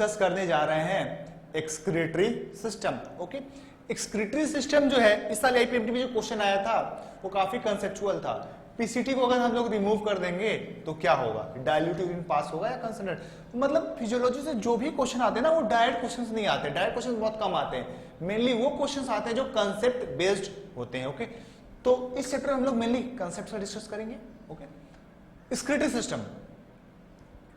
Discuss करने जा रहे हैं excretory system. Okay, excretory system जो है इस साल आईपीएमटी में जो क्वेश्चन आया था वो काफी कंसेप्चुअल था। पीसीटी को अगर हम लोग रिमूव कर देंगे तो क्या होगा, डाइल्यूट यूरिन पास होगा या कंसंट्रेट। मतलब फिजियोलॉजी से जो भी क्वेश्चन आते हैं ना वो डायरेक्ट क्वेश्चंस नहीं आते, डायरेक्ट क्वेश्चन बहुत कम आते हैं। मेनली वो क्वेश्चंस आते हैं जो कंसेप्ट बेस्ड होते हैं। ओके, तो इस चैप्टर में हम लोग मेनली कंसेप्ट पर डिस्कस करेंगे। Okay, excretory system,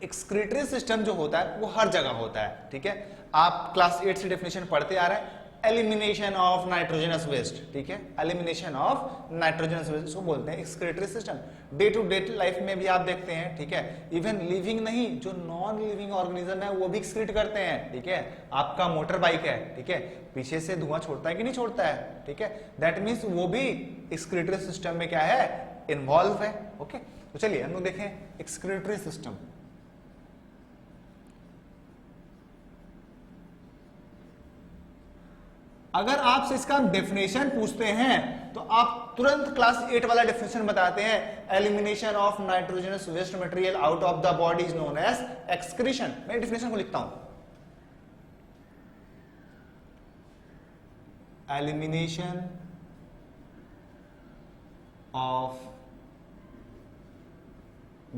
excretory system जो होता है वो हर जगह होता है। ठीक है, आप क्लास 8 से डेफिनेशन पढ़ते आ रहे हैं, एलिमिनेशन ऑफ नाइट्रोजनस वेस्ट। ठीक है, एलिमिनेशन ऑफ नाइट्रोजनस वेस्ट को बोलते हैं excretory system. Day to day life में भी आप देखते हैं, ठीक है, इवन लिविंग नहीं जो नॉन लिविंग ऑर्गेनिज्म है वो भी एक्सक्रीट करते हैं। ठीक है, आपका मोटर बाइक है, ठीक है, पीछे से धुआं छोड़ता है कि नहीं छोड़ता है। ठीक है, दैट मीन्स वो भी एक्सक्रीटरी सिस्टम में क्या है, इन्वॉल्व है। ओके, तो चलिए हम लोग देखें एक्सक्रीटरी सिस्टम। अगर आपसे इसका डेफिनेशन पूछते हैं तो आप तुरंत क्लास 8 वाला डेफिनेशन बताते हैं, elimination of nitrogenous waste material out of the body is known as excretion. मैं डेफिनेशन को लिखता हूं, elimination of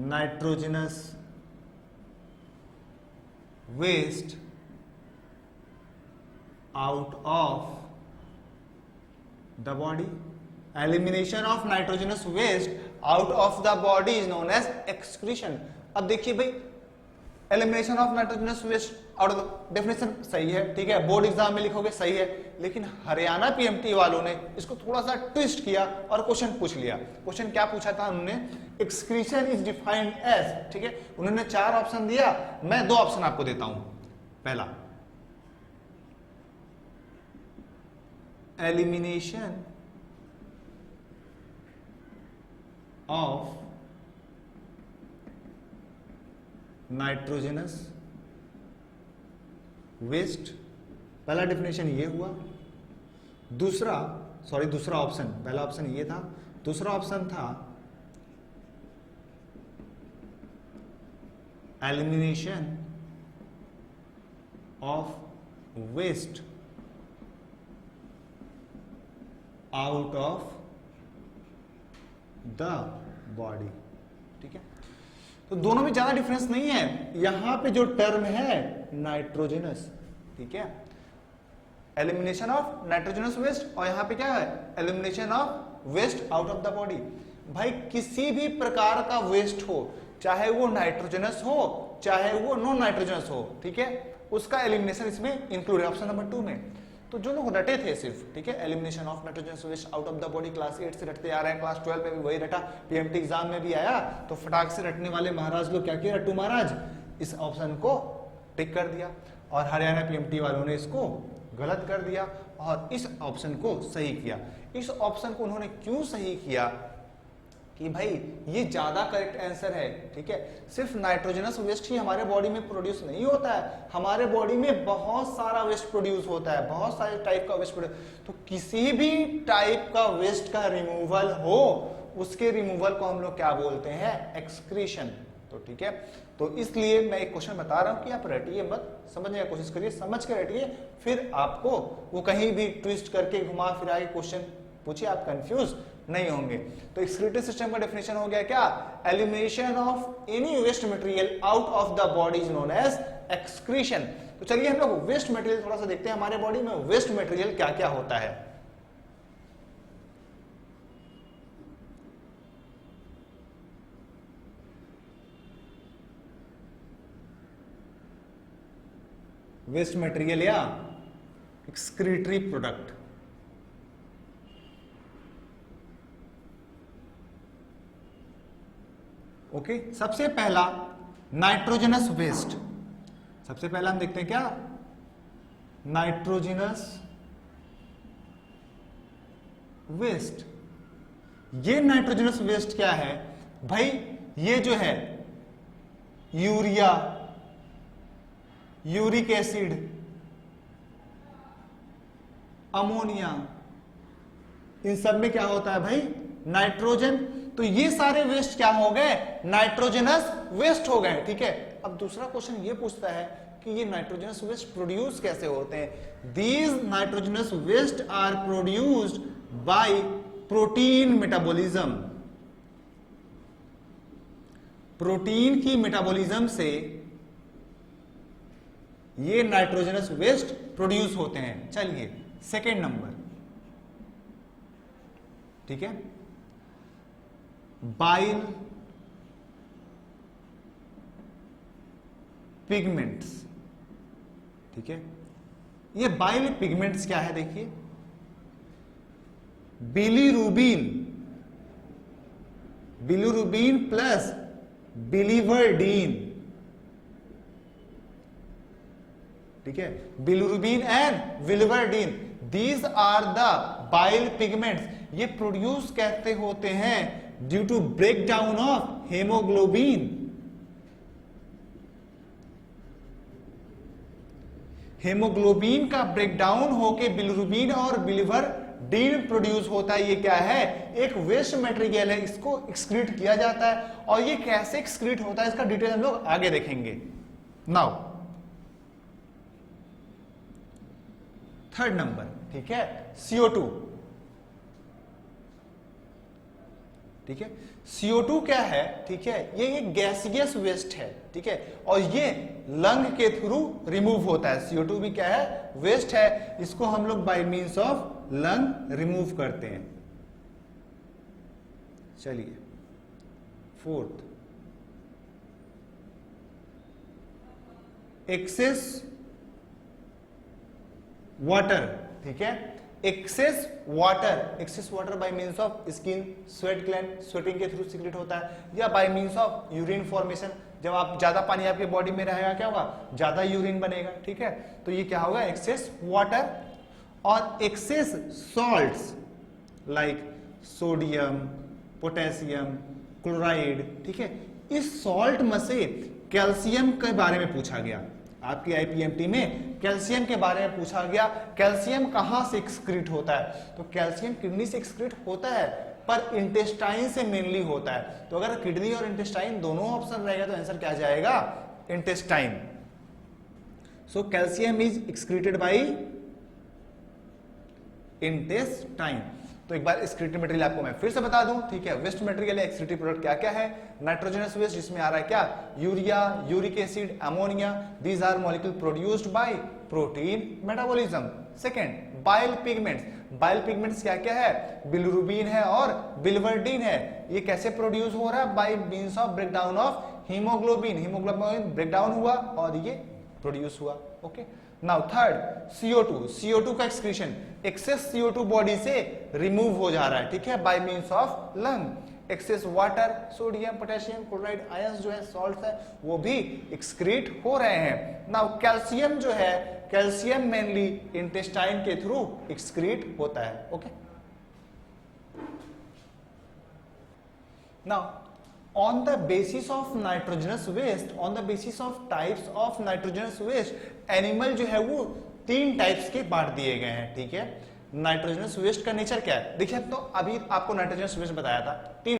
nitrogenous waste out of the body, elimination of nitrogenous waste out of the body is known as excretion। अब देखिए भाई, elimination of nitrogenous waste out of the definition सही है, ठीक है, बोर्ड एग्जाम में लिखोगे सही है, लेकिन हरियाणा पीएमटी वालों ने इसको थोड़ा सा ट्विस्ट किया और क्वेश्चन पूछ लिया। क्वेश्चन क्या पूछा था उन्होंने, एक्सक्रीशन इज डिफाइंड एज, ठीक है, उन्होंने 4 ऑप्शन दिया, मैं 2 ऑप्शन आपको देता हूं। पहला, elimination of nitrogenous waste, पहला डेफिनेशन ये हुआ। दूसरा ऑप्शन, पहला ऑप्शन ये था, दूसरा ऑप्शन था elimination of waste out of the body. ठीक है, तो दोनों में ज्यादा डिफरेंस नहीं है। यहां पे जो टर्म है नाइट्रोजनस, ठीक है, एलिमिनेशन ऑफ नाइट्रोजनस वेस्ट, और यहां पे क्या है, elimination of waste out of the body. भाई किसी भी प्रकार का वेस्ट हो, चाहे वो नाइट्रोजनस हो चाहे वो नॉन नाइट्रोजनस हो, ठीक है, उसका एलिमिनेशन इसमें इंक्लूड है ऑप्शन नंबर 2 में। तो जो लोग रटे थे सिर्फ, ठीक है, elimination of nitrogenous waste out of the body class 8 से रटते आ रहे हैं, क्लास 12 में भी वही रटा, पीएमटी एग्जाम में भी आया, तो फटाक से रटने वाले महाराज लोग क्या किया, रट्टू महाराज इस ऑप्शन को टिक कर दिया, और हरियाणा पीएमटी वालों ने इसको गलत कर दिया और इस ऑप्शन को सही किया। इस ऑप्शन को उन्होंने क्यों सही किया कि भाई ये ज्यादा करेक्ट आंसर है। ठीक है, सिर्फ नाइट्रोजनस वेस्ट ही हमारे बॉडी में प्रोड्यूस नहीं होता है, हमारे बॉडी में बहुत सारा वेस्ट प्रोड्यूस होता है, बहुत सारे टाइप का वेस्ट प्रोड्यूस, तो किसी भी टाइप का वेस्ट का रिमूवल हो उसके रिमूवल को हम लोग क्या बोलते हैं, एक्सक्रीशन। तो ठीक है, तो इसलिए मैं एक क्वेश्चन बता रहा हूं कि आप रटिए मत, समझने की कोशिश करिए, समझ के रटिए, फिर आपको वो कहीं भी ट्विस्ट करके घुमा फिरा के क्वेश्चन पूछिए, आप कंफ्यूज नहीं होंगे। तो एक्सक्रीटरी सिस्टम का डेफिनेशन हो गया क्या, elimination of any waste material out of the body is known as excretion. तो चलिए हम लोग वेस्ट मटेरियल थोड़ा सा देखते हैं, हमारे बॉडी में वेस्ट मटेरियल क्या क्या होता है। वेस्ट मटेरियल या एक्सक्रीटरी प्रोडक्ट, ओके, सबसे पहला नाइट्रोजनस वेस्ट, सबसे पहला हम देखते हैं क्या, नाइट्रोजनस वेस्ट। ये नाइट्रोजनस वेस्ट क्या है भाई, ये जो है यूरिया, यूरिक एसिड, अमोनिया, इन सब में क्या होता है भाई, नाइट्रोजन। तो ये सारे वेस्ट क्या हो गए, नाइट्रोजनस वेस्ट हो गए। ठीक है, अब दूसरा क्वेश्चन ये पूछता है कि ये नाइट्रोजनस वेस्ट प्रोड्यूस कैसे होते हैं। These nitrogenous waste are produced by protein metabolism. Protein की मेटाबॉलिज्म से ये नाइट्रोजनस वेस्ट प्रोड्यूस होते हैं। चलिए सेकेंड नंबर, ठीक है, बाइल पिगमेंट्स। ठीक है, ये बाइल पिगमेंट्स क्या है देखिए, बिलीरुबिन, बिलीरुबिन प्लस बिलीवर्डीन। ठीक है, bilirubin and biliverdin, these are the bile pigments. ये प्रोड्यूस कहते होते हैं due to break down of haemoglobin. Haemoglobin का ब्रेकडाउन होके बिलीरुबिन और बिलीवर्डीन प्रोड्यूस होता है। ये क्या है, एक वेस्ट मटेरियल है, इसको एक्सक्रीट किया जाता है। और ये कैसे एक्सक्रीट होता है इसका डिटेल हम लोग आगे देखेंगे। नाउ थर्ड नंबर, ठीक है, CO2। ठीक है, CO2 क्या है, ठीक है, ये एक गैसियस वेस्ट है। ठीक है, और ये लंग के थ्रू रिमूव होता है। CO2 भी क्या है, वेस्ट है, इसको हम लोग by means of lung remove करते हैं। चलिए फोर्थ, एक्सेस वाटर। ठीक है, excess water, excess water by means of skin, sweat gland, sweating के थ्रू सीक्रेट होता है, या by means of urine formation. जब आप ज्यादा पानी आपके बॉडी में रहेगा क्या होगा, ज्यादा यूरिन बनेगा। ठीक है, तो ये क्या होगा, एक्सेस वाटर। और excess salts like sodium, potassium, chloride. ठीक है, इस सॉल्ट में से कैल्शियम के बारे में पूछा गया आपकी आईपीएमटी में, कैल्शियम के बारे में पूछा गया। कैल्शियम कहां से एक्सक्रीट होता है, तो कैल्शियम किडनी से एक्सक्रीट होता है, पर इंटेस्टाइन से मेनली होता है। तो अगर किडनी और इंटेस्टाइन दोनों ऑप्शन रहेगा तो आंसर क्या जाएगा, intestine. So calcium is excreted by intestine. तो एक बार एक्सक्रीटिव मटेरियल आपको मैं फिर से बता दूं। ठीक है, वेस्ट मटेरियल एक्सक्रीटिव प्रोडक्ट क्या क्या है, नाइट्रोजनस वेस्ट जिसमें आ रहा है क्या, urea, uric acid, ammonia, these are molecule produced by protein metabolism. Second, bile pigments. Bile pigments क्या क्या है, बिलीरुबिन है और बिलीवर्डीन है। ये कैसे प्रोड्यूस हो रहा है, by means of breakdown of haemoglobin. Haemoglobin breakdown हुआ और ये प्रोड्यूस हुआ। Okay, now third, CO2। CO2 का एक्सक्रीशन, एक्सेस CO2 बॉडी से रिमूव हो जा रहा है। ठीक है, by means of lung. Excess water, sodium, potassium, chloride, ions जो है, सॉल्ट है, वो भी एक्सक्रीट हो रहे हैं। नाउ कैल्शियम जो है, कैल्शियम मेनली इंटेस्टाइन के थ्रू एक्सक्रीट होता है। Okay, now on the basis of nitrogenous waste, on the basis of types of nitrogenous waste, animal जो है वो 3 टाइप्स के बांट दिए गए हैं। ठीक है, नाइट्रोजनस वेस्ट का नेचर क्या है, देखिए तो अभी आपको नाइट्रोजनस वेस्ट बताया था, 3